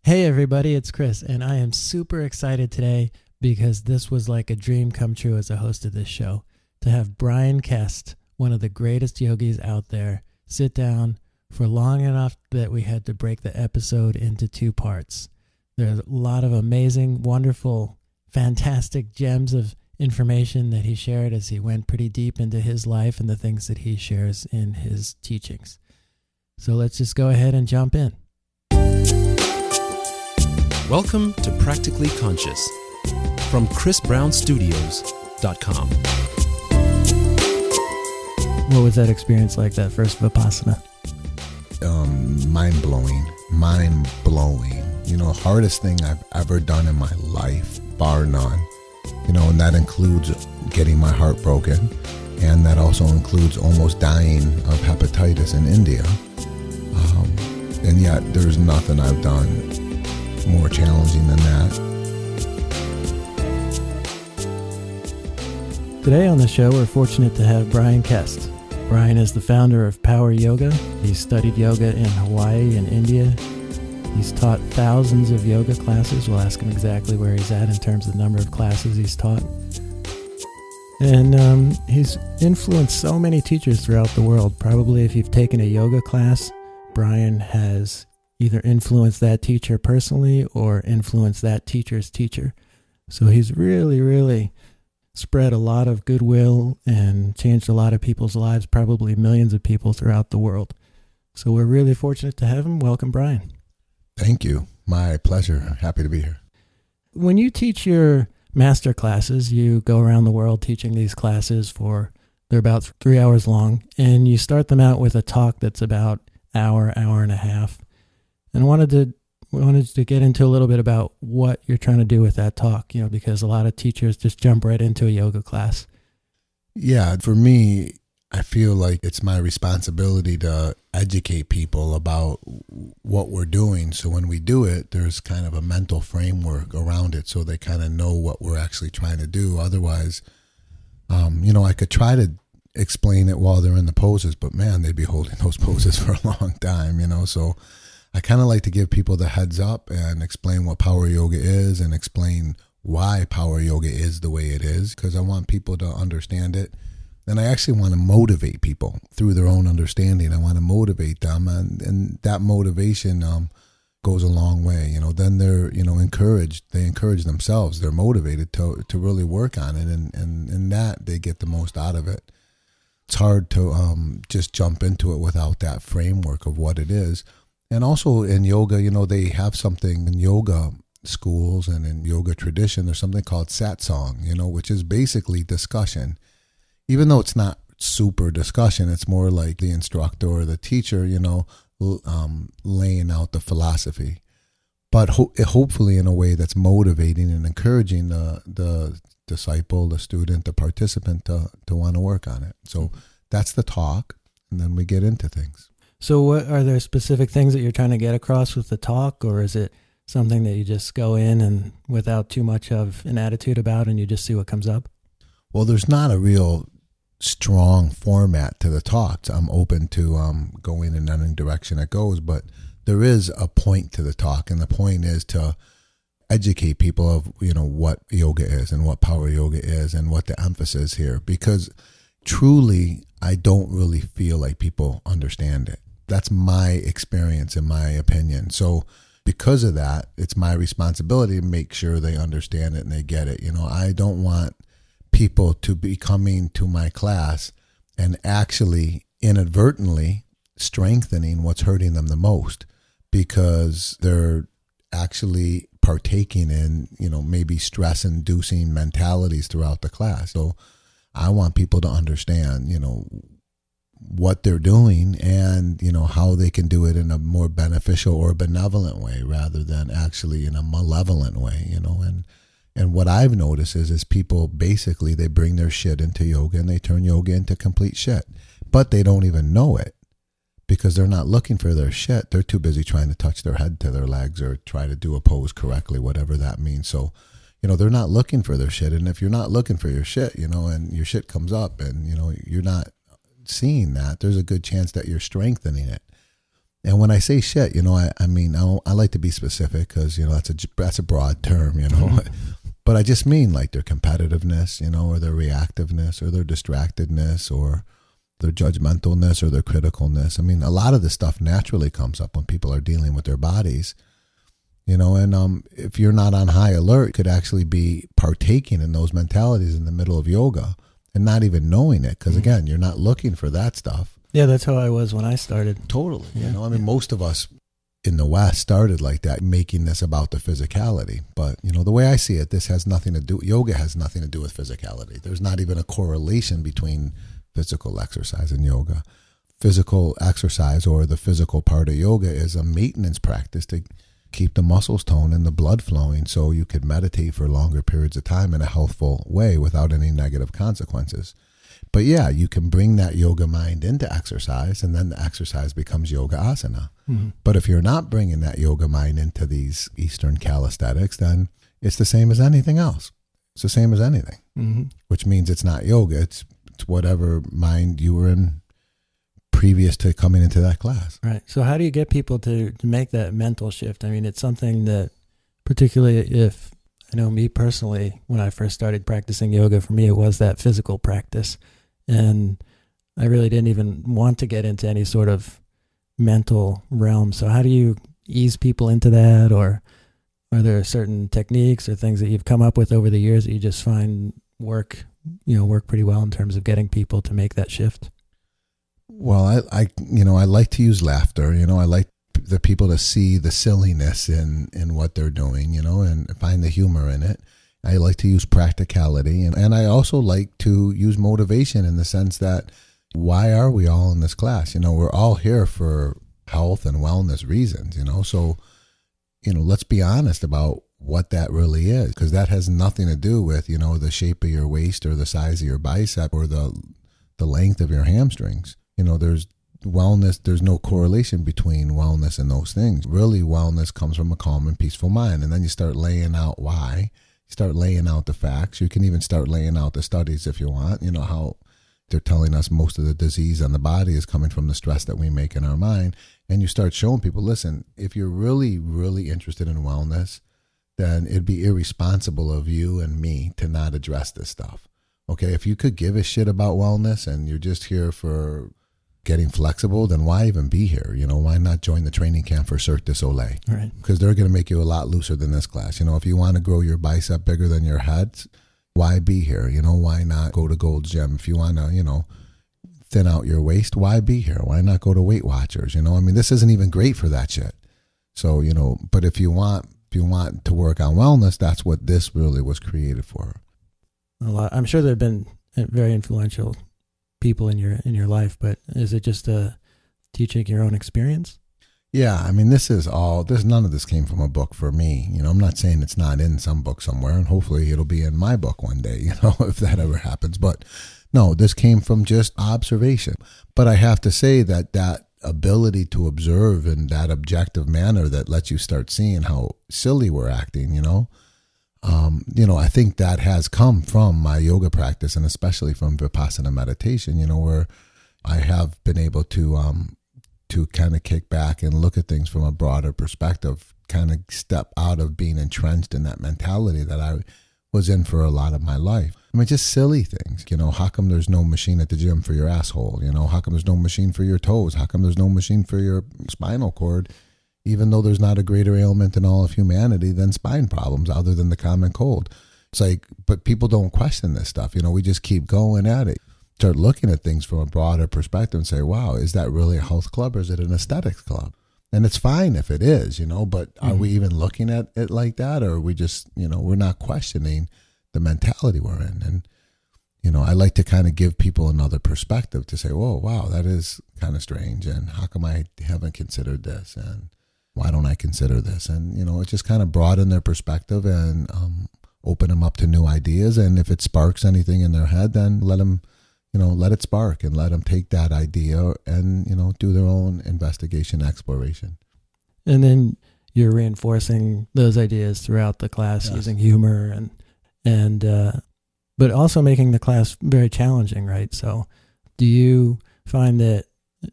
Hey everybody, it's Chris, and I am super excited today because this was like a dream come true as a host of this show, to have Bryan Kest, one of the greatest yogis out there, sit down for long enough that we had to break the episode into two parts. There's a lot of amazing, wonderful, fantastic gems of information that he shared as he went pretty deep into his life and the things that he shares in his teachings. So let's just go ahead and jump in. Welcome to Practically Conscious from chrisbrownstudios.com. What was that experience like, that first Vipassana? Mind-blowing. You know, hardest thing I've ever done in my life, bar none. You know, and that includes getting my heart broken. And that also includes almost dying of hepatitis in India. And yet there's nothing I've done more challenging than that. Today on the show, we're fortunate to have Bryan Kest. Bryan is the founder of Power Yoga. He's studied yoga in Hawaii and India. He's taught thousands of yoga classes. We'll ask him exactly where he's at in terms of the number of classes he's taught. And he's influenced so many teachers throughout the world. Probably if you've taken a yoga class, Bryan has either influenced that teacher personally or influenced that teacher's teacher. So he's really spread a lot of goodwill and changed a lot of people's lives, probably millions of people throughout the world. So we're really fortunate to have him. Welcome, Bryan. Thank you. My pleasure. Happy to be here. When you teach your master classes, you go around the world teaching these classes they're about 3 hours long, and you start them out with a talk that's about hour and a half. And wanted to get into a little bit about what you're trying to do with that talk, because a lot of teachers just jump right into a yoga class. Yeah, for me, I feel like it's my responsibility to educate people about what we're doing. So when we do it, there's kind of a mental framework around it so they kind of know what we're actually trying to do. Otherwise, I could try to explain it while they're in the poses, but man, they'd be holding those poses for a long time, so I kind of like to give people the heads up and explain what power yoga is and explain why power yoga is the way it is, because I want people to understand it. And I actually want to motivate people through their own understanding. I want to motivate them, and that motivation goes a long way. Then they're, encouraged. They encourage themselves. They're motivated to really work on it, and in that they get the most out of it. It's hard to just jump into it without that framework of what it is. And also in yoga, they have something in yoga schools and in yoga tradition, there's something called satsang, which is basically discussion. Even though it's not super discussion, it's more like the instructor or the teacher, laying out the philosophy. But hopefully in a way that's motivating and encouraging the disciple, the student, the participant to want to work on it. So that's the talk, and then we get into things. So what are there specific things that you're trying to get across with the talk, or is it something that you just go in and without too much of an attitude about and you just see what comes up? Well, there's not a real strong format to the talks. I'm open to going in any direction it goes, but there is a point to the talk, and the point is to educate people of what yoga is and what power yoga is and what the emphasis here, because truly I don't really feel like people understand it. That's my experience, in my opinion. So because of that, it's my responsibility to make sure they understand it and they get it. I don't want people to be coming to my class and actually inadvertently strengthening what's hurting them the most, because they're actually partaking in, maybe stress-inducing mentalities throughout the class. So I want people to understand, what they're doing and, how they can do it in a more beneficial or benevolent way rather than actually in a malevolent way, and what I've noticed is people basically, they bring their shit into yoga and they turn yoga into complete shit, but they don't even know it because they're not looking for their shit. They're too busy trying to touch their head to their legs or try to do a pose correctly, whatever that means. So, they're not looking for their shit. And if you're not looking for your shit, and your shit comes up and, you're not seeing that, there's a good chance that you're strengthening it. And when I say shit, I mean, I like to be specific because, that's a broad term, But I just mean like their competitiveness, or their reactiveness or their distractedness or their judgmentalness or their criticalness. I mean, a lot of this stuff naturally comes up when people are dealing with their bodies, and if you're not on high alert, you could actually be partaking in those mentalities in the middle of yoga and not even knowing it. Because again, you're not looking for that stuff. Yeah, that's how I was when I started. Totally. Yeah. I mean, most of us in the West started like that, making this about the physicality. But, the way I see it, yoga has nothing to do with physicality. There's not even a correlation between physical exercise and yoga. Physical exercise, or the physical part of yoga, is a maintenance practice to keep the muscles toned and the blood flowing so you could meditate for longer periods of time in a healthful way without any negative consequences. But yeah, you can bring that yoga mind into exercise, and then the exercise becomes yoga asana. Mm-hmm. But if you're not bringing that yoga mind into these Eastern calisthenics, then it's the same as anything else. It's the same as anything, which means it's not yoga. It's whatever mind you were in previous to coming into that class. Right. So how do you get people to make that mental shift? I mean, it's something that, particularly if, I know me personally, when I first started practicing yoga, for me, it was that physical practice. And I really didn't even want to get into any sort of mental realm. So how do you ease people into that? Or are there certain techniques or things that you've come up with over the years that you just find work pretty well in terms of getting people to make that shift? Well, I like to use laughter. I like the people to see the silliness in what they're doing, and find the humor in it. I like to use practicality, and I also like to use motivation in the sense that, why are we all in this class? We're all here for health and wellness reasons, so, let's be honest about what that really is, because that has nothing to do with, the shape of your waist or the size of your bicep or the length of your hamstrings. There's wellness, there's no correlation between wellness and those things. Really, wellness comes from a calm and peaceful mind. And then you start laying out why, you start laying out the facts. You can even start laying out the studies if you want, how they're telling us most of the disease on the body is coming from the stress that we make in our mind. And you start showing people, listen, if you're really, really interested in wellness, then it'd be irresponsible of you and me to not address this stuff. Okay, if you could give a shit about wellness and you're just here for getting flexible, then why even be here? Why not join the training camp for Cirque du Soleil? Right. Because they're going to make you a lot looser than this class. If you want to grow your bicep bigger than your head, why be here? Why not go to Gold's Gym? If you want to, thin out your waist, why be here? Why not go to Weight Watchers? I mean, this isn't even great for that shit. So, but if you want to work on wellness, that's what this really was created for. I'm sure there have been very influential people in your life, but is it just teaching your own experience? Yeah, I mean, none of this came from a book for me. I'm not saying it's not in some book somewhere, and hopefully it'll be in my book one day, if that ever happens. But no, this came from just observation. But I have to say that ability to observe in that objective manner that lets you start seeing how silly we're acting, I think that has come from my yoga practice, and especially from Vipassana meditation, where I have been able to kind of kick back and look at things from a broader perspective, kind of step out of being entrenched in that mentality that I was in for a lot of my life. I mean, just silly things, how come there's no machine at the gym for your asshole? How come there's no machine for your toes? How come there's no machine for your spinal cord? Even though there's not a greater ailment in all of humanity than spine problems other than the common cold. It's like, but people don't question this stuff. We just keep going at it. Start looking at things from a broader perspective and say, wow, is that really a health club or is it an aesthetics club? And it's fine if it is, but are we even looking at it like that? Or are we just, we're not questioning the mentality we're in? And, I like to kind of give people another perspective to say, whoa, wow, that is kind of strange. And how come I haven't considered this? And why don't I consider this? And, it just kind of broaden their perspective and open them up to new ideas. And if it sparks anything in their head, then let them, let it spark and let them take that idea and, do their own investigation, exploration. And then you're reinforcing those ideas throughout the class, yes, using humor and but also making the class very challenging, right? So do you find that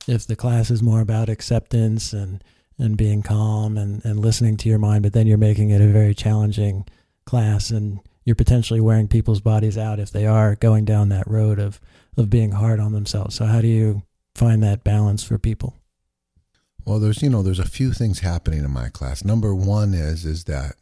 if the class is more about acceptance and being calm and listening to your mind, but then you're making it a very challenging class, and you're potentially wearing people's bodies out if they are going down that road of being hard on themselves. So how do you find that balance for people? Well, there's a few things happening in my class. Number one is that,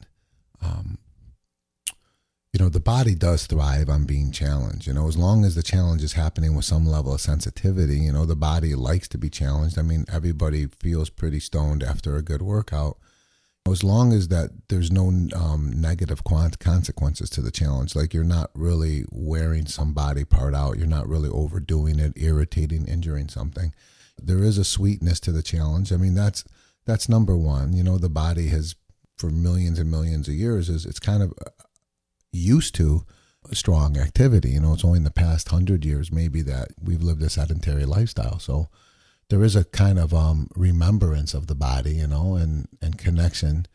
the body does thrive on being challenged. As long as the challenge is happening with some level of sensitivity, the body likes to be challenged. I mean, everybody feels pretty stoned after a good workout. As long as that there's no negative consequences to the challenge, like you're not really wearing some body part out, you're not really overdoing it, irritating, injuring something. There is a sweetness to the challenge. I mean, that's number one. The body has, for millions and millions of years, it's kind of used to strong activity. It's only in the past 100 years maybe that we've lived a sedentary lifestyle. So there is a kind of remembrance of the body, and connection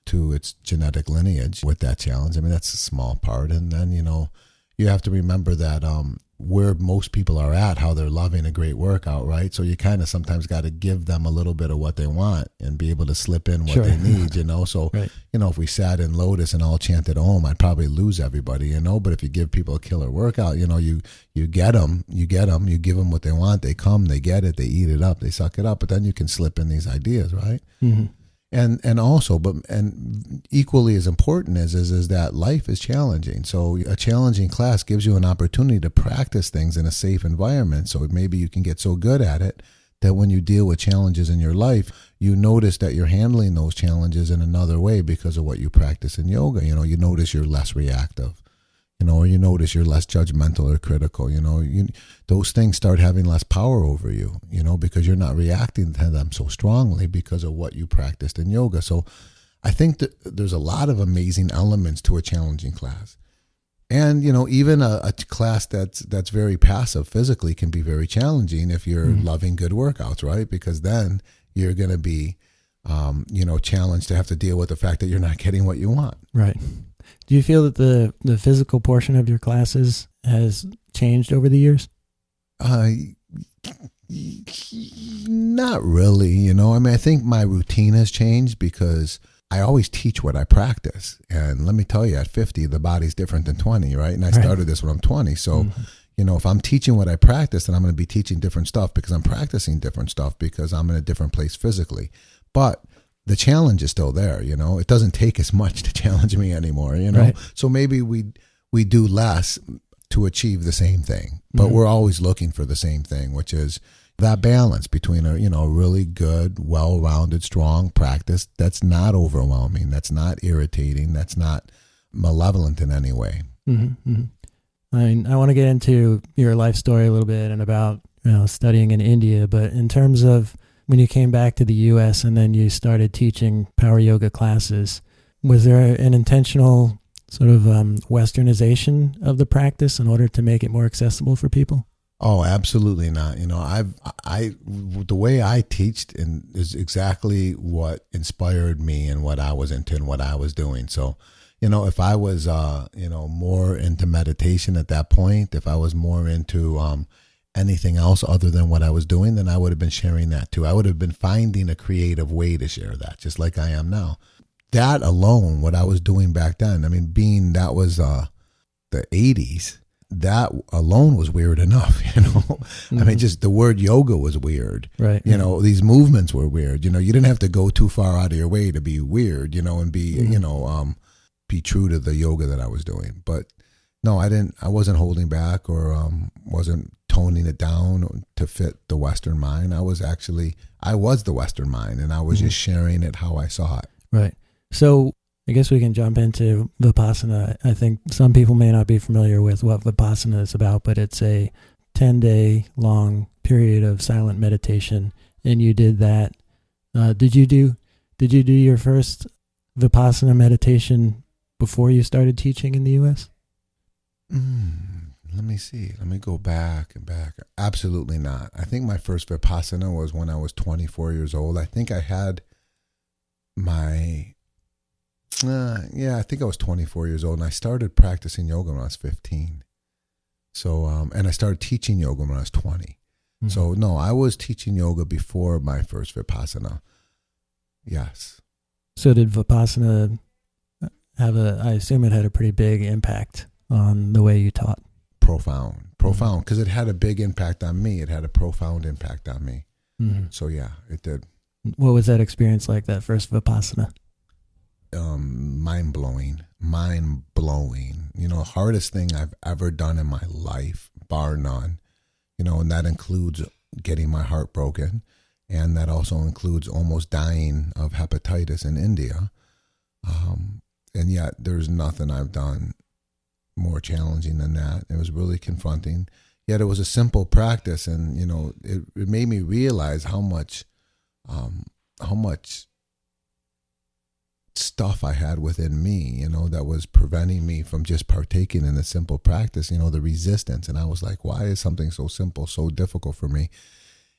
to its genetic lineage with that challenge. I mean, that's a small part. And then, you have to remember that where most people are at, how they're loving a great workout, right? So you kind of sometimes got to give them a little bit of what they want and be able to slip in what Sure. they need, So, Right. If we sat in Lotus and all chanted Om, I'd probably lose everybody, But if you give people a killer workout, you get them, you give them what they want, they come, they get it, they eat it up, they suck it up, but then you can slip in these ideas, right? Mm-hmm. And also, equally as important is that life is challenging. So a challenging class gives you an opportunity to practice things in a safe environment. So maybe you can get so good at it that when you deal with challenges in your life, you notice that you're handling those challenges in another way because of what you practice in yoga. You notice you're less reactive. Or you notice you're less judgmental or critical. Those things start having less power over you, because you're not reacting to them so strongly because of what you practiced in yoga. So I think that there's a lot of amazing elements to a challenging class. And, even a class that's very passive physically can be very challenging if you're loving good workouts, right? Because then you're going to be, challenged to have to deal with the fact that you're not getting what you want. Right. Do you feel that the physical portion of your classes has changed over the years? Not really, I mean, I think my routine has changed because I always teach what I practice. And let me tell you, at 50, the body's different than 20, right? And I started this when I'm 20. So, if I'm teaching what I practice, then I'm going to be teaching different stuff because I'm practicing different stuff because I'm in a different place physically. But the challenge is still there, it doesn't take as much to challenge me anymore, Right. So maybe we do less to achieve the same thing, but we're always looking for the same thing, which is that balance between a really good, well-rounded, strong practice that's not overwhelming, that's not irritating, that's not malevolent in any way. Mm-hmm. Mm-hmm. I mean, I want to get into your life story a little bit and about studying in India, but in terms of when you came back to the U.S. and then you started teaching power yoga classes, was there an intentional sort of Westernization of the practice in order to make it more accessible for people? Oh, absolutely not. The way I teach is exactly what inspired me and what I was into and what I was doing. So, if I was, more into meditation at that point, if I was more into anything else other than what I was doing, then I would have been sharing that too. I would have been finding a creative way to share that, just like I am now. That alone, what I was doing back then, I mean, being that was the 80s, that alone was weird enough, I mean, just the word yoga was weird, right? These movements were weird, you didn't have to go too far out of your way to be weird, and be, be true to the yoga that I was doing. But no, I wasn't holding back or wasn't toning it down to fit the Western mind. I was the Western mind, and I was just sharing it how I saw it. Right. So I guess we can jump into Vipassana. I think some people may not be familiar with what Vipassana is about, but it's a 10-day long period of silent meditation, and you did that. Did you do your first Vipassana meditation before you started teaching in the U.S.? Let me see. Let me go back and back. Absolutely not. I think my first Vipassana was when I was 24 years old. I think I had my... I think I was 24 years old, and I started practicing yoga when I was 15. So, and I started teaching yoga when I was 20. Mm-hmm. So no, I was teaching yoga before my first Vipassana. Yes. So did Vipassana I assume it had a pretty big impact on the way you taught? Profound, because it had a big impact on me. It had a profound impact on me. Mm-hmm. So yeah, it did. What was that experience like, that first Vipassana? Mind blowing. Hardest thing I've ever done in my life, bar none. And that includes getting my heart broken, and that also includes almost dying of hepatitis in India. And yet there's nothing I've done more challenging than that. It was really confronting. Yet it was a simple practice, and it made me realize how much stuff I had within me, that was preventing me from just partaking in a simple practice, the resistance. And I was like, why is something so simple so difficult for me?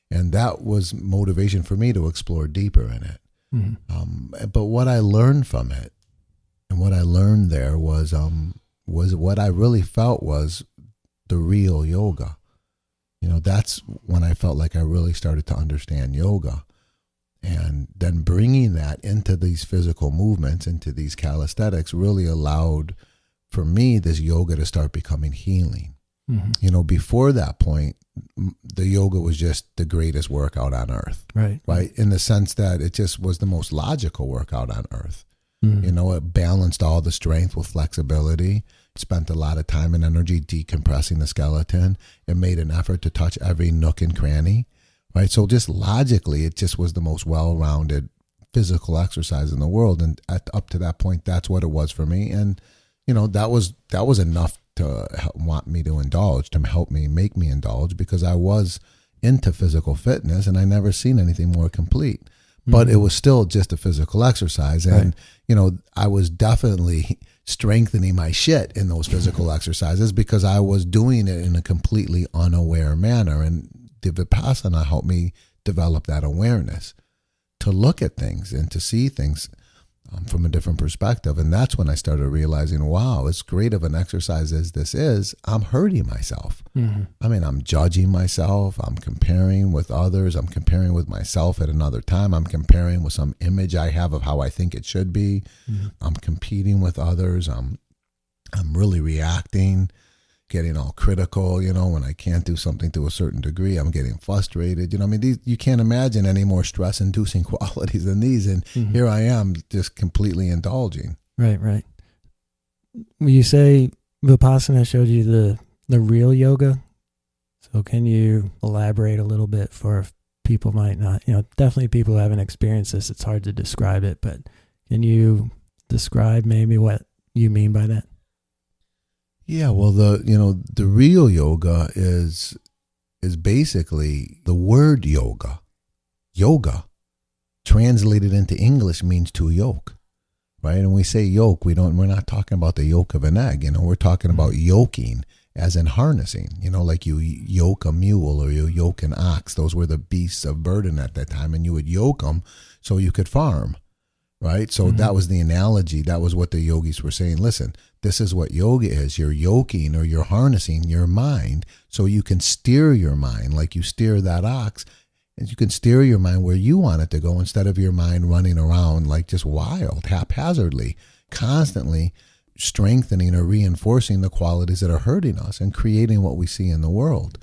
And that was motivation for me to explore deeper in it. Mm-hmm. But what I learned from it, and what I learned there was what I really felt was the real yoga. That's when I felt like I really started to understand yoga. And then bringing that into these physical movements, into these calisthenics, really allowed for me this yoga to start becoming healing. Mm-hmm. Before that point, the yoga was just the greatest workout on earth. Right. In the sense that it just was the most logical workout on earth. Mm-hmm. It balanced all the strength with flexibility. Spent a lot of time and energy decompressing the skeleton. It made an effort to touch every nook and cranny. Right. So just logically, it just was the most well-rounded physical exercise in the world. And up to that point, that's what it was for me. And, that was enough to want me to indulge, to help me, make me indulge, because I was into physical fitness and I never seen anything more complete. Mm-hmm. But it was still just a physical exercise. And, I was definitely strengthening my shit in those physical exercises because I was doing it in a completely unaware manner. And the Vipassana helped me develop that awareness to look at things and to see things from a different perspective. And that's when I started realizing, wow, as great of an exercise as this is, I'm hurting myself. Mm-hmm. I mean, I'm judging myself. I'm comparing with others. I'm comparing with myself at another time. I'm comparing with some image I have of how I think it should be. Mm-hmm. I'm competing with others. I'm really reacting, getting all critical, when I can't do something to a certain degree. I'm getting frustrated. You can't imagine any more stress-inducing qualities than these. And mm-hmm. here I am just completely indulging. Right. When you say Vipassana showed you the real yoga, so can you elaborate a little bit for if people might not, definitely people who haven't experienced this, it's hard to describe it, but can you describe maybe what you mean by that? Yeah, well, the real yoga is basically the word yoga. Yoga, translated into English, means to yoke, right? And when we say yoke, we're not talking about the yolk of an egg. We're talking about yoking, as in harnessing. Like you yoke a mule or you yoke an ox. Those were the beasts of burden at that time, and you would yoke them so you could farm. Right? So mm-hmm. that was the analogy. That was what the yogis were saying. Listen, this is what yoga is. You're yoking or you're harnessing your mind so you can steer your mind like you steer that ox. And you can steer your mind where you want it to go instead of your mind running around like just wild, haphazardly, constantly strengthening or reinforcing the qualities that are hurting us and creating what we see in the world.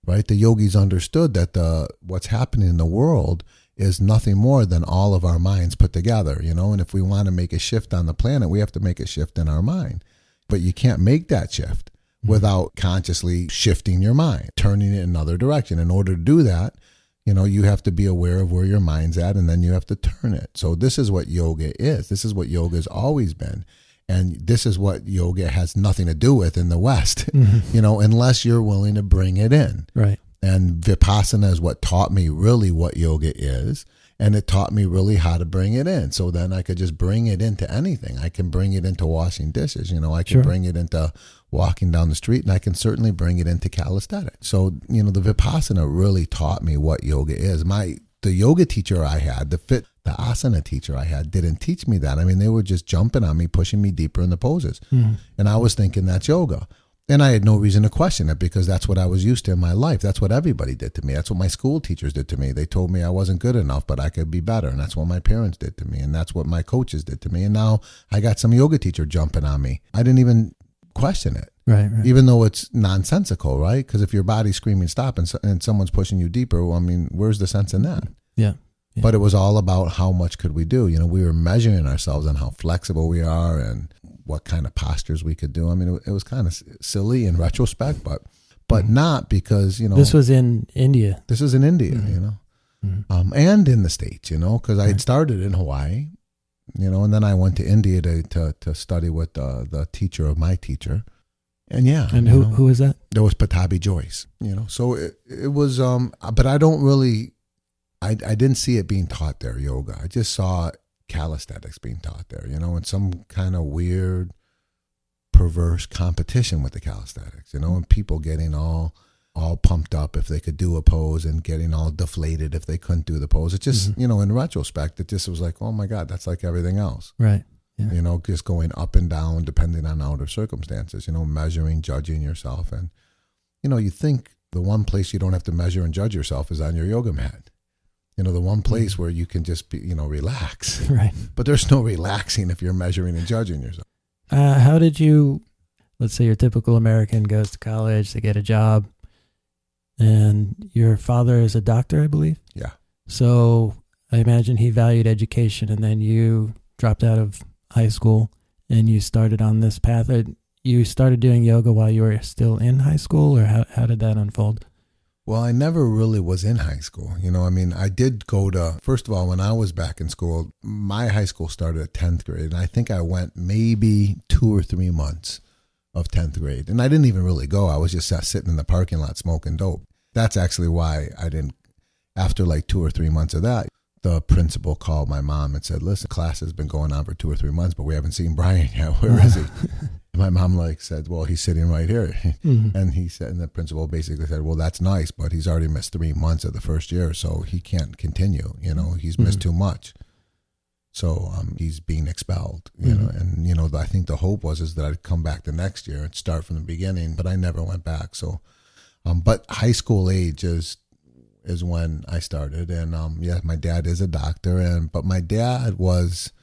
Right? The yogis understood that what's happening in the world is nothing more than all of our minds put together, and if we want to make a shift on the planet, we have to make a shift in our mind. But you can't make that shift without consciously shifting your mind, turning it in another direction. In order to do that, you have to be aware of where your mind's at, and then you have to turn it. So this is what yoga is. This is what yoga has always been. And this is what yoga has nothing to do with in the West, mm-hmm. Unless you're willing to bring it in. Right. And Vipassana is what taught me really what yoga is. And it taught me really how to bring it in. So then I could just bring it into anything. I can bring it into washing dishes. I can bring it into walking down the street, and I can certainly bring it into calisthenics. So, the Vipassana really taught me what yoga is. The yoga teacher I had, the asana teacher I had, didn't teach me that. I mean, they were just jumping on me, pushing me deeper in the poses. Mm-hmm. And I was thinking that's yoga. And I had no reason to question it because that's what I was used to in my life. That's what everybody did to me. That's what my school teachers did to me. They told me I wasn't good enough, but I could be better. And that's what my parents did to me. And that's what my coaches did to me. And now I got some yoga teacher jumping on me. I didn't even question it. Right. Even though it's nonsensical, right? Because if your body's screaming stop and someone's pushing you deeper, well, I mean, where's the sense in that? Yeah. But it was all about how much could we do. We were measuring ourselves on how flexible we are and what kind of postures we could do. I mean, it was kind of silly in retrospect, but not because, This was in India. This is in India, and in the States, because I had started in Hawaii, and then I went to India to study with the teacher of my teacher. And And who was that? There was Patabi Joyce, so it was, but I don't really, I didn't see it being taught there, yoga. I just saw calisthenics being taught there, and some kind of weird, perverse competition with the calisthenics, and people getting all pumped up if they could do a pose and getting all deflated if they couldn't do the pose. It just, in retrospect, it just was like, oh my God, that's like everything else. Right. Yeah. Just going up and down depending on outer circumstances, measuring, judging yourself. And, you think the one place you don't have to measure and judge yourself is on your yoga mat. The one place where you can just be, relax. Right. But there's no relaxing if you're measuring and judging yourself. How did you, let's say your typical American goes to college to get a job, and your father is a doctor, I believe? Yeah. So I imagine he valued education, and then you dropped out of high school and you started on this path. You started doing yoga while you were still in high school, or how did that unfold? Well, I never really was in high school. I did go to, first of all, when I was back in school, my high school started at 10th grade. And I think I went maybe 2 or 3 months of 10th grade. And I didn't even really go. I was just sitting in the parking lot smoking dope. That's actually why I didn't, after like 2 or 3 months of that, the principal called my mom and said, listen, class has been going on for 2 or 3 months, but we haven't seen Bryan yet. Where is he? My mom said, well, he's sitting right here. Mm-hmm. And he said, and the principal basically said, well, that's nice, but he's already missed 3 months of the first year, so he can't continue. He's missed too much. So he's being expelled, and, I think the hope was that I'd come back the next year and start from the beginning, but I never went back. So, but high school age is when I started. And my dad is a doctor, but my dad was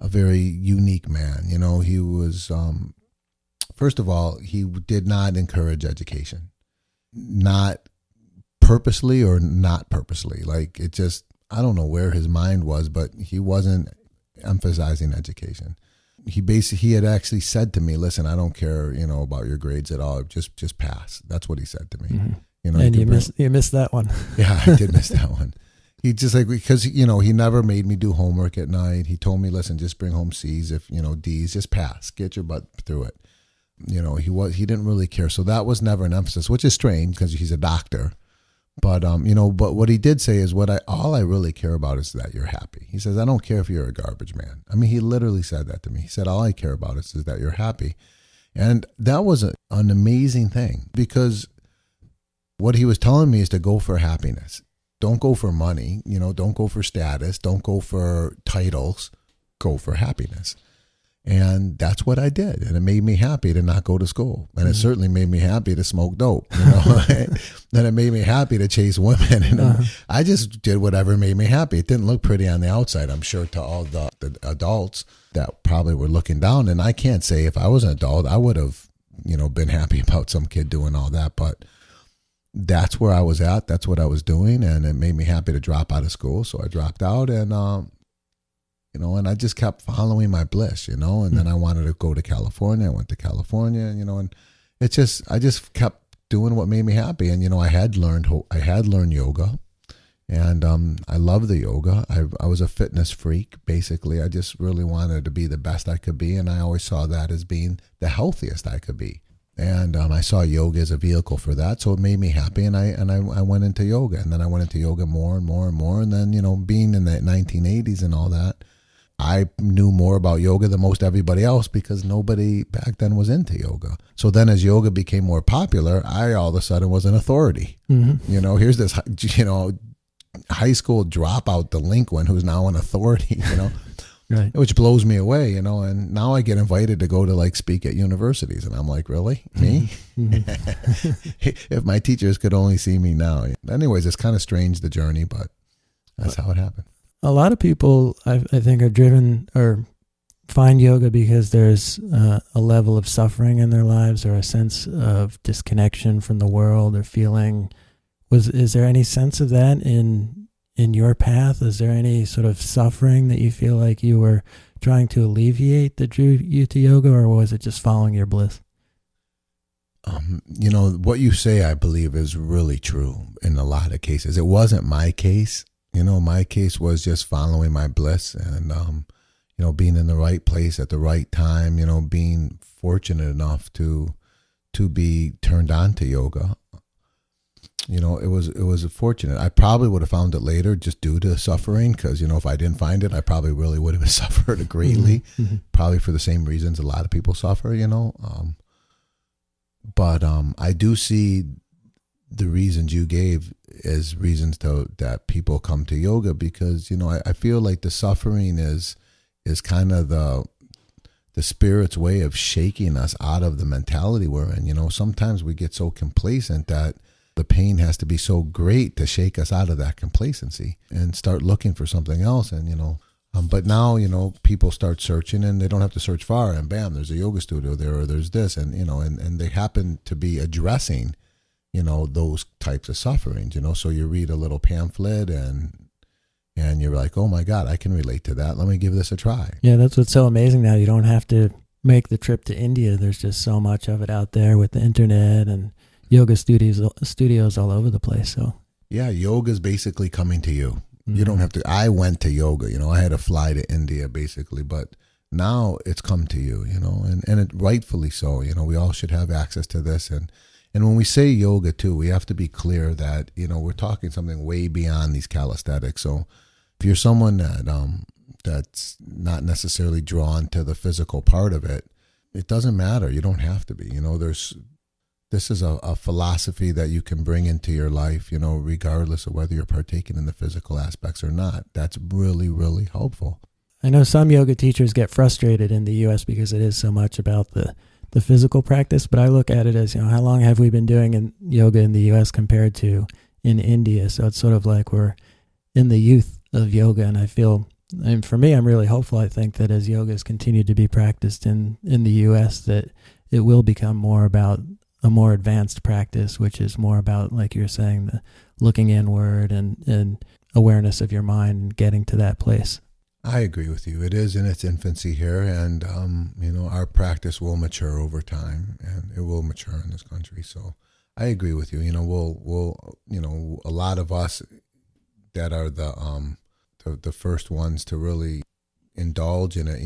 a very unique man. He was, first of all, he did not encourage education, not purposely or not purposely. Like it just, I don't know where his mind was, but he wasn't emphasizing education. He had actually said to me, listen, I don't care, about your grades at all. Just pass. That's what he said to me. Mm-hmm. And you missed that one. Yeah, I did miss that one. He just because, he never made me do homework at night. He told me, listen, just bring home C's, if, D's, just pass, get your butt through it. He didn't really care. So that was never an emphasis, which is strange because he's a doctor. But, but what he did say is all I really care about is that you're happy. He says, I don't care if you're a garbage man. I mean, he literally said that to me. He said, all I care about is that you're happy. And that was an amazing thing because what he was telling me is to go for happiness. Don't go for money, don't go for status, don't go for titles, go for happiness. And that's what I did. And it made me happy to not go to school. And it certainly made me happy to smoke dope, And it made me happy to chase women. And I just did whatever made me happy. It didn't look pretty on the outside, I'm sure, to all the adults that probably were looking down. And I can't say if I was an adult, I would have, been happy about some kid doing all that. But that's where I was at. That's what I was doing. And it made me happy to drop out of school. So I dropped out and, and I just kept following my bliss, and then I wanted to go to California. I went to California, and I just kept doing what made me happy. And, I had learned yoga, and I love the yoga. I was a fitness freak, basically. I just really wanted to be the best I could be. And I always saw that as being the healthiest I could be. And I saw yoga as a vehicle for that. So it made me happy. And I went into yoga, and then I went into yoga more and more and more. And then, being in the 1980s and all that, I knew more about yoga than most everybody else because nobody back then was into yoga. So then as yoga became more popular, I all of a sudden was an authority. Mm-hmm. Here's this, high school dropout delinquent who's now an authority, Right. which blows me away, and now I get invited to go to like speak at universities, and I'm like, really? Me? If my teachers could only see me now. Anyways, it's kind of strange, the journey, but that's how it happened. A lot of people, I think, are driven or find yoga because there's a level of suffering in their lives or a sense of disconnection from the world or feeling. Is there any sense of that in your path? Is there any sort of suffering that you feel like you were trying to alleviate that drew you to yoga, or was it just following your bliss? What you say, I believe, is really true in a lot of cases. It wasn't my case. My case was just following my bliss and, being in the right place at the right time, being fortunate enough to be turned on to yoga. It was fortunate. I probably would have found it later just due to suffering because, if I didn't find it, I probably really would have suffered greatly, probably for the same reasons a lot of people suffer, But I do see the reasons you gave as reasons that people come to yoga because, I feel like the suffering is kind of the spirit's way of shaking us out of the mentality we're in. Sometimes we get so complacent that the pain has to be so great to shake us out of that complacency and start looking for something else. And, but now, people start searching and they don't have to search far and bam, there's a yoga studio there or there's this and, and they happen to be addressing, those types of sufferings, so you read a little pamphlet and you're like, oh my God, I can relate to that. Let me give this a try. Yeah, that's what's so amazing now. You don't have to make the trip to India. There's just so much of it out there with the internet and yoga studios all over the place. So yeah, yoga is basically coming to you. You don't have to. I went to yoga, I had to fly to India basically, but now it's come to you, and it rightfully so. We all should have access to this. And when we say yoga too, we have to be clear that, we're talking something way beyond these calisthenics. So if you're someone that's not necessarily drawn to the physical part of it, it doesn't matter. You don't have to be, this is a philosophy that you can bring into your life, regardless of whether you're partaking in the physical aspects or not. That's really, really helpful. I know some yoga teachers get frustrated in the U.S. because it is so much about the physical practice, but I look at it as, how long have we been doing yoga in the U.S. compared to in India? So it's sort of like we're in the youth of yoga, and I feel, and for me, I'm really hopeful. I think that as yoga has continued to be practiced in the U.S., that it will become more about a more advanced practice, which is more about, like you're saying, the looking inward and awareness of your mind and getting to that place. I agree with you. It is in its infancy here, and our practice will mature over time, and it will mature in this country. So I agree with you. We'll a lot of us that are the first ones to really indulge in it,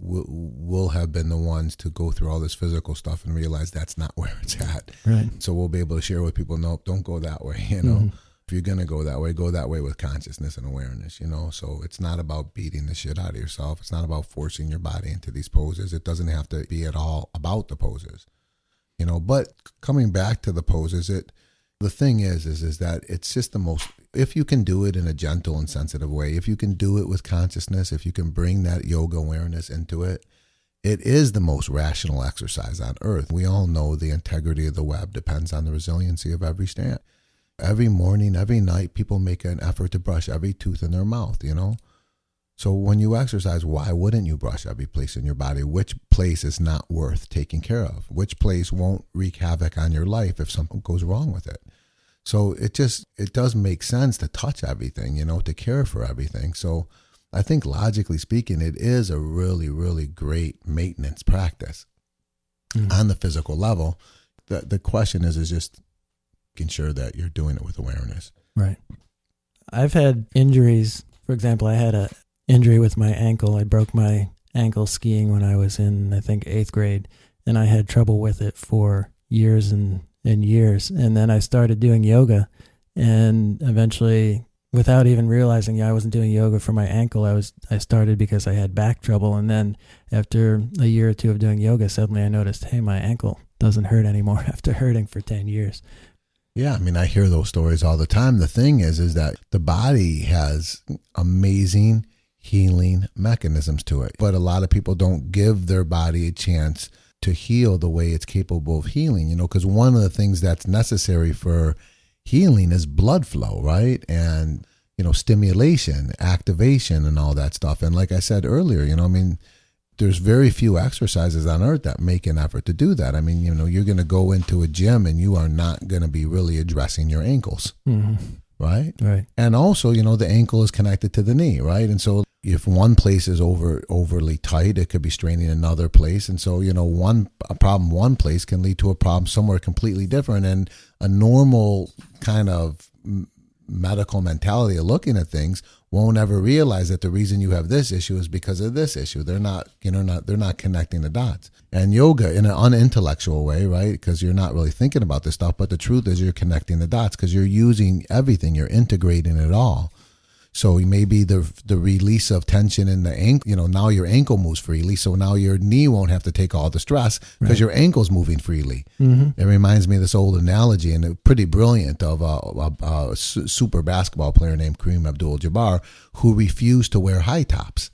we'll have been the ones to go through all this physical stuff and realize that's not where it's at. Right. So we'll be able to share with people, nope, don't go that way, If you're going to go that way with consciousness and awareness, So it's not about beating the shit out of yourself. It's not about forcing your body into these poses. It doesn't have to be at all about the poses, But coming back to the poses, the thing is that it's just the most, if you can do it in a gentle and sensitive way, if you can do it with consciousness, if you can bring that yoga awareness into it, it is the most rational exercise on earth. We all know the integrity of the web depends on the resiliency of every stand. Every morning, every night, people make an effort to brush every tooth in their mouth, So when you exercise, why wouldn't you brush every place in your body? Which place is not worth taking care of? Which place won't wreak havoc on your life if something goes wrong with it? So it does make sense to touch everything, to care for everything. So I think logically speaking, it is a really, really great maintenance practice on the physical level. The question is just making sure that you're doing it with awareness. Right. I've had injuries. For example, I had a injury with my ankle. I broke my ankle skiing when I was in, I think, 8th grade, and I had trouble with it for years and years. And then I started doing yoga, and eventually, without even realizing I wasn't doing yoga for my ankle, I started because I had back trouble. And then after a year or two of doing yoga, suddenly I noticed, hey, my ankle doesn't hurt anymore after hurting for 10 years. Yeah, I hear those stories all the time. The thing is that the body has amazing healing mechanisms to it. But a lot of people don't give their body a chance to heal the way it's capable of healing, because one of the things that's necessary for healing is blood flow, right? And, stimulation, activation, and all that stuff. And like I said earlier, there's very few exercises on earth that make an effort to do that. You're going to go into a gym and you are not going to be really addressing your ankles, right? Right. And also, the ankle is connected to the knee, right? And so if one place is overly tight, it could be straining another place. And so, a problem one place can lead to a problem somewhere completely different. And a normal kind of medical mentality of looking at things won't ever realize that the reason you have this issue is because of this issue. They're not connecting the dots. And yoga in an unintellectual way, right? Because you're not really thinking about this stuff, but the truth is you're connecting the dots because you're using everything, you're integrating it all. So maybe the release of tension in the ankle, now your ankle moves freely. So now your knee won't have to take all the stress because your ankle's moving freely. It reminds me of this old analogy, and it's pretty brilliant, of a super basketball player named Kareem Abdul-Jabbar who refused to wear high tops.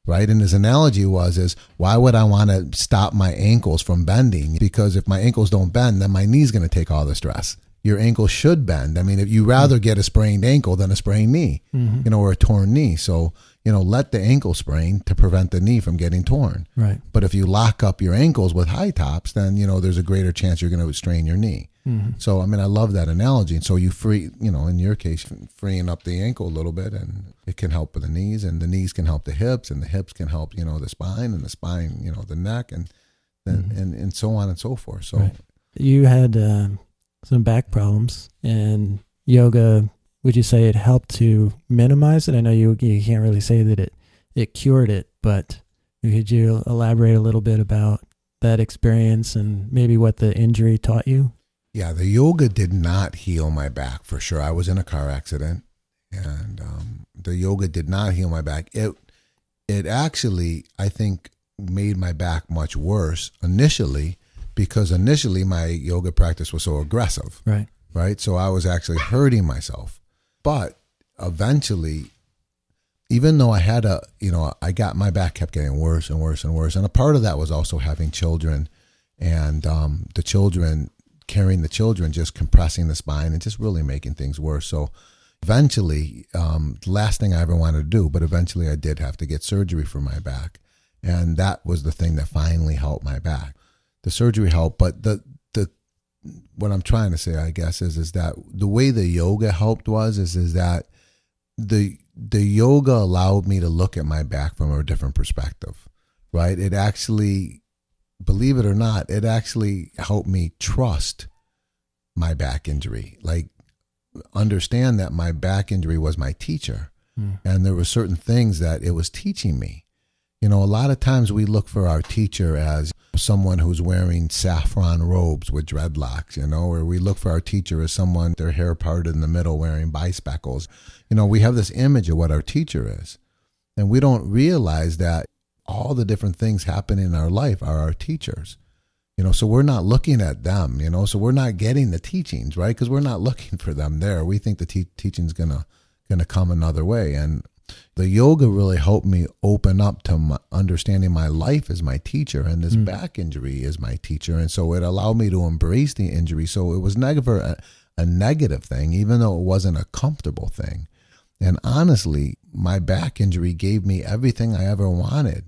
Right. And his analogy is why would I want to stop my ankles from bending? Because if my ankles don't bend, then my knee's going to take all the stress. Your ankle should bend. If you rather get a sprained ankle than a sprained knee, or a torn knee. So, let the ankle sprain to prevent the knee from getting torn. Right. But if you lock up your ankles with high tops, then, there's a greater chance you're going to strain your knee. So, I love that analogy. And so you free, in your case, freeing up the ankle a little bit, and it can help with the knees, and the knees can help the hips, and the hips can help, the spine, and the spine, the neck, and so on and so forth. So you had some back problems, and yoga, would you say it helped to minimize it? I know you can't really say that it cured it, but could you elaborate a little bit about that experience and maybe what the injury taught you? Yeah, the yoga did not heal my back for sure. I was in a car accident, and the yoga did not heal my back. It actually, I think, made my back much worse initially, because initially my yoga practice was so aggressive. Right. So I was actually hurting myself. But eventually, even though I had my back kept getting worse and worse and worse. And a part of that was also having children, and carrying the children, just compressing the spine and just really making things worse. So eventually, the last thing I ever wanted to do, but eventually I did have to get surgery for my back. And that was the thing that finally helped my back. The surgery helped, but what I'm trying to say, I guess, is that the way the yoga helped is that the yoga allowed me to look at my back from a different perspective, right? It actually, believe it or not, it actually helped me trust my back injury, like understand that my back injury was my teacher, and there were certain things that it was teaching me. A lot of times we look for our teacher as someone who's wearing saffron robes with dreadlocks, or we look for our teacher as someone, their hair parted in the middle, wearing bifocals. We have this image of what our teacher is, and we don't realize that all the different things happening in our life are our teachers. So we're not looking at them, so we're not getting the teachings, right? Because we're not looking for them there. We think the teaching's gonna come another way. And the yoga really helped me open up to understanding my life as my teacher, and this back injury is my teacher. And so it allowed me to embrace the injury. So it was never a negative thing, even though it wasn't a comfortable thing. And honestly, my back injury gave me everything I ever wanted.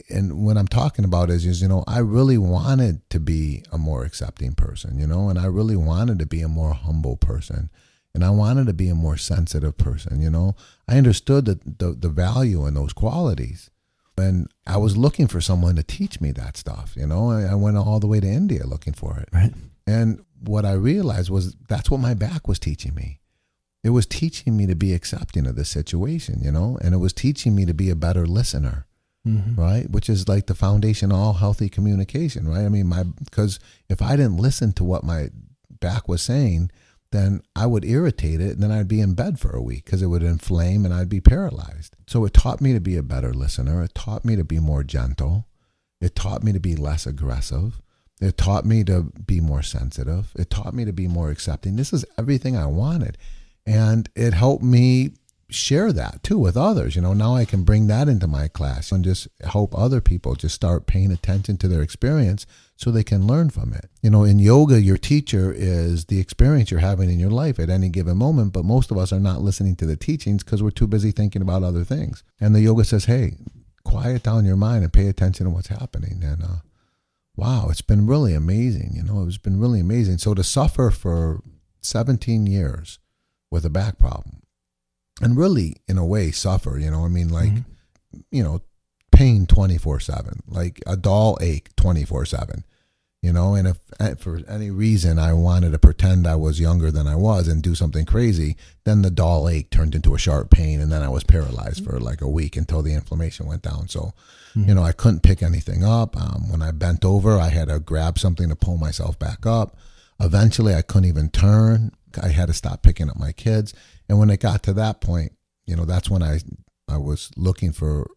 And what I'm talking about is, I really wanted to be a more accepting person, and I really wanted to be a more humble person. And I wanted to be a more sensitive person, I understood the value in those qualities. And I was looking for someone to teach me that stuff, I went all the way to India looking for it. Right. And what I realized was that's what my back was teaching me. It was teaching me to be accepting of the situation, and it was teaching me to be a better listener. Right? Which is like the foundation of all healthy communication, right? Because if I didn't listen to what my back was saying, then I would irritate it, and then I'd be in bed for a week because it would inflame and I'd be paralyzed. So it taught me to be a better listener. It taught me to be more gentle. It taught me to be less aggressive. It taught me to be more sensitive. It taught me to be more accepting. This is everything I wanted. And it helped me share that too with others. Now I can bring that into my class and just help other people just start paying attention to their experience so they can learn from it. In yoga, your teacher is the experience you're having in your life at any given moment, but most of us are not listening to the teachings because we're too busy thinking about other things. And the yoga says, hey, quiet down your mind and pay attention to what's happening. And wow, it's been really amazing. It's been really amazing. So to suffer for 17 years with a back problem, and really, in a way, suffer, pain 24/7, like a dull ache 24/7, and if for any reason I wanted to pretend I was younger than I was and do something crazy, then the dull ache turned into a sharp pain, and then I was paralyzed for like a week until the inflammation went down. So, I couldn't pick anything up. When I bent over, I had to grab something to pull myself back up. Eventually, I couldn't even turn. I had to stop picking up my kids. And when it got to that point, that's when I was looking for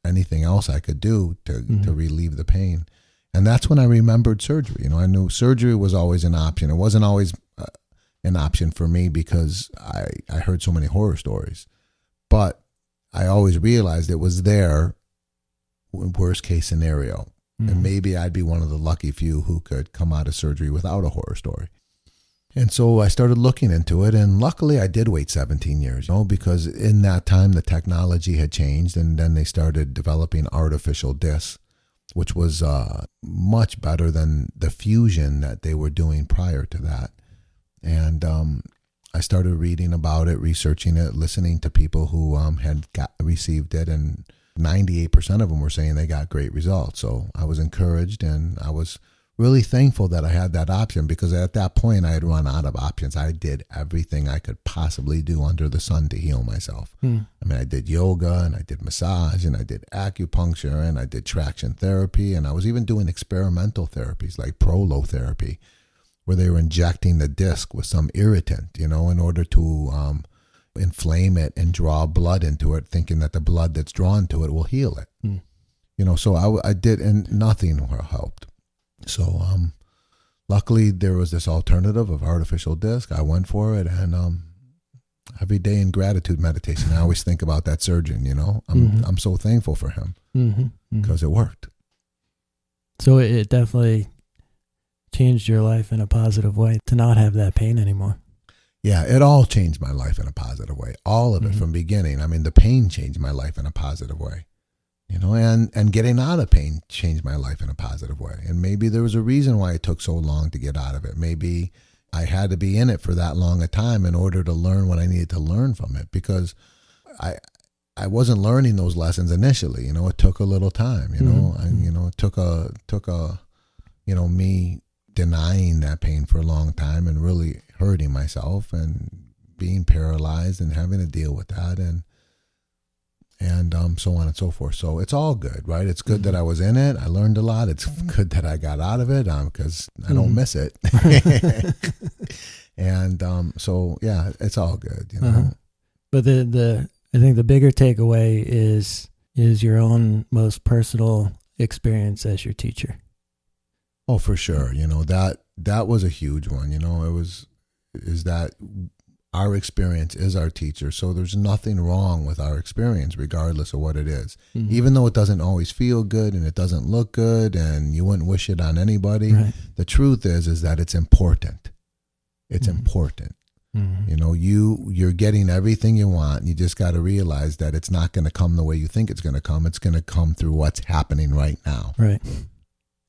anything else I could do to relieve the pain. And that's when I remembered surgery. I knew surgery was always an option. It wasn't always an option for me because I heard so many horror stories. But I always realized it was there, worst case scenario. And maybe I'd be one of the lucky few who could come out of surgery without a horror story. And so I started looking into it, and luckily I did wait 17 years, because in that time the technology had changed, and then they started developing artificial discs, which was much better than the fusion that they were doing prior to that. And I started reading about it, researching it, listening to people who had received it, and 98% of them were saying they got great results. So I was encouraged, and I was really thankful that I had that option, because at that point I had run out of options. I did everything I could possibly do under the sun to heal myself. I did yoga, and I did massage, and I did acupuncture, and I did traction therapy, and I was even doing experimental therapies like prolotherapy, where they were injecting the disc with some irritant, in order to inflame it and draw blood into it, thinking that the blood that's drawn to it will heal it. So I did, and nothing helped. So luckily there was this alternative of artificial disc. I went for it, and every day in gratitude meditation, I always think about that surgeon. I'm so thankful for him because it worked. So it definitely changed your life in a positive way to not have that pain anymore. Yeah, it all changed my life in a positive way. All of it from beginning. The pain changed my life in a positive way. And getting out of pain changed my life in a positive way. And maybe there was a reason why it took so long to get out of it. Maybe I had to be in it for that long a time in order to learn what I needed to learn from it, because I wasn't learning those lessons initially. It took a little time. It took a me denying that pain for a long time and really hurting myself and being paralyzed and having to deal with that and so on and so forth. So it's all good, right? It's good that I was in it. I learned a lot. It's good that I got out of it because I don't miss it. And so, yeah, it's all good, But I think the bigger takeaway is your own most personal experience as your teacher. Oh, for sure. That was a huge one. Is that our experience is our teacher. So there's nothing wrong with our experience, regardless of what it is. Even though it doesn't always feel good and it doesn't look good and you wouldn't wish it on anybody, right. The truth is that it's important. It's important. You're getting everything you want. You just got to realize that it's not going to come the way you think it's going to come. It's going to come through what's happening right now. Right.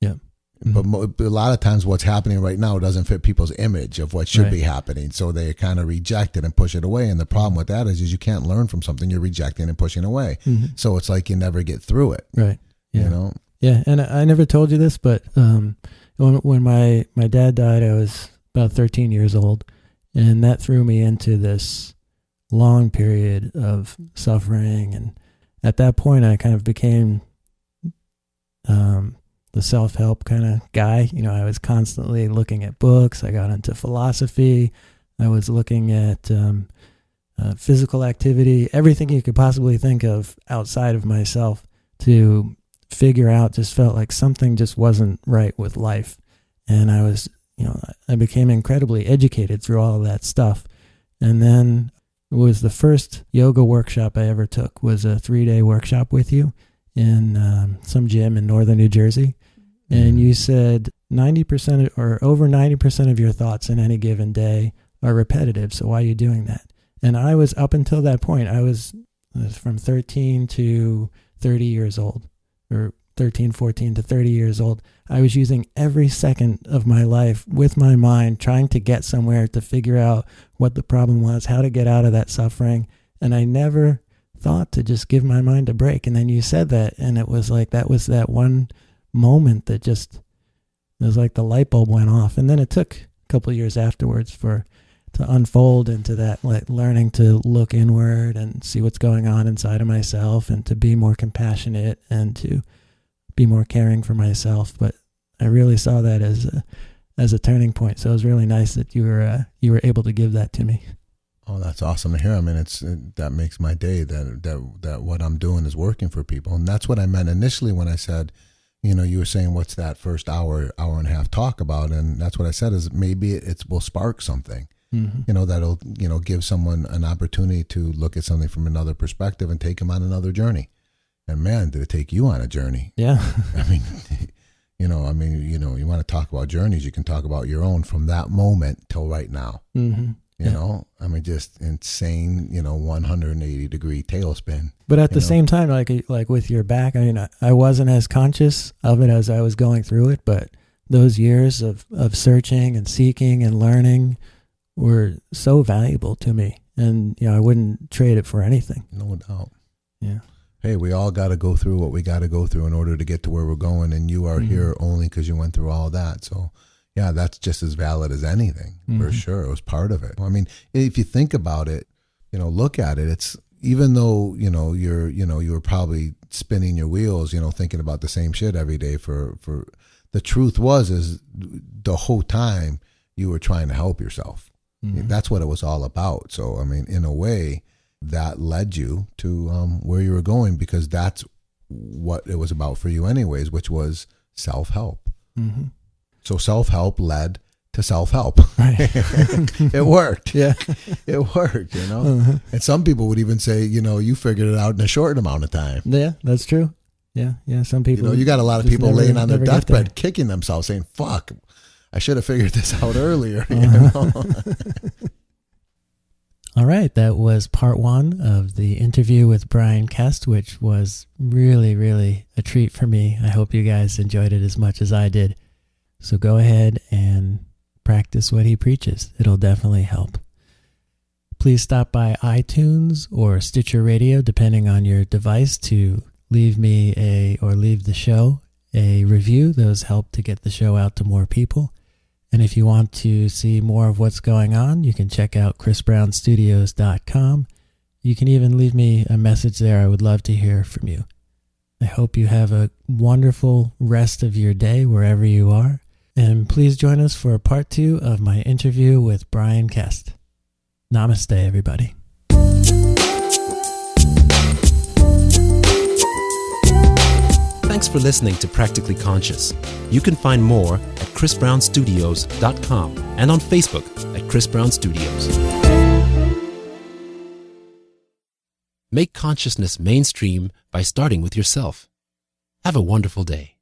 Yeah. But a lot of times what's happening right now doesn't fit people's image of what should be happening. So they kind of reject it and push it away. And the problem with that is you can't learn from something you're rejecting and pushing away. So it's like you never get through it. Right. Yeah. Yeah. And I never told you this, but when my dad died, I was about 13 years old. And that threw me into this long period of suffering. And at that point, I kind of became the self-help kind of guy. I was constantly looking at books. I got into philosophy. I was looking at physical activity, everything you could possibly think of outside of myself to figure out. Just felt like something just wasn't right with life. And I was, I became incredibly educated through all of that stuff. And then was the first yoga workshop I ever took. Was a 3-day workshop with you in some gym in northern New Jersey. And you said 90% or over 90% of your thoughts in any given day are repetitive. So why are you doing that? And I was, up until that point, I was from 13 to 30 years old, or 13, 14 to 30 years old. I was using every second of my life with my mind, trying to get somewhere, to figure out what the problem was, how to get out of that suffering. And I never thought to just give my mind a break. And then you said that, and it was like, that was that one moment that just, it was like the light bulb went off. And then it took a couple of years afterwards to unfold into that, like learning to look inward and see what's going on inside of myself, and to be more compassionate and to be more caring for myself. But I really saw that as a turning point. So it was really nice that you were able to give that to me. Oh, that's awesome to hear. I mean, that makes my day, that what I'm doing is working for people. And that's what I meant initially when I said, you were saying, what's that first hour and a half talk about? And that's what I said, is maybe it will spark something, that'll, give someone an opportunity to look at something from another perspective and take them on another journey. And man, did it take you on a journey. Yeah. I mean, you want to talk about journeys, you can talk about your own from that moment till right now. Mm-hmm. You know, I mean, just insane, 180 degree tailspin. But at the same time, like with your back, I mean, I wasn't as conscious of it as I was going through it, but those years of searching and seeking and learning were so valuable to me. And, I wouldn't trade it for anything. No doubt. Yeah. Hey, we all got to go through what we got to go through in order to get to where we're going. And you are here only because you went through all that. So yeah, that's just as valid as anything, for sure. It was part of it. I mean, if you think about it, look at it, it's, even though, you were probably spinning your wheels, thinking about the same shit every day for the truth is the whole time you were trying to help yourself. That's what it was all about. So, I mean, in a way that led you to where you were going, because that's what it was about for you anyways, which was self-help. Mm-hmm. So self-help led to self-help. Right. It worked. Yeah. It worked, And some people would even say, you figured it out in a short amount of time. Yeah, that's true. Yeah. Some people. You got a lot of people laying on their deathbed kicking themselves saying, fuck, I should have figured this out earlier. All right. That was part 1 of the interview with Bryan Kest, which was really, really a treat for me. I hope you guys enjoyed it as much as I did. So go ahead and practice what he preaches. It'll definitely help. Please stop by iTunes or Stitcher Radio, depending on your device, to leave me leave the show a review. Those help to get the show out to more people. And if you want to see more of what's going on, you can check out chrisbrownstudios.com. You can even leave me a message there. I would love to hear from you. I hope you have a wonderful rest of your day wherever you are. And please join us for part 2 of my interview with Bryan Kest. Namaste, everybody. Thanks for listening to Practically Conscious. You can find more at chrisbrownstudios.com and on Facebook at Chris Brown Studios. Make consciousness mainstream by starting with yourself. Have a wonderful day.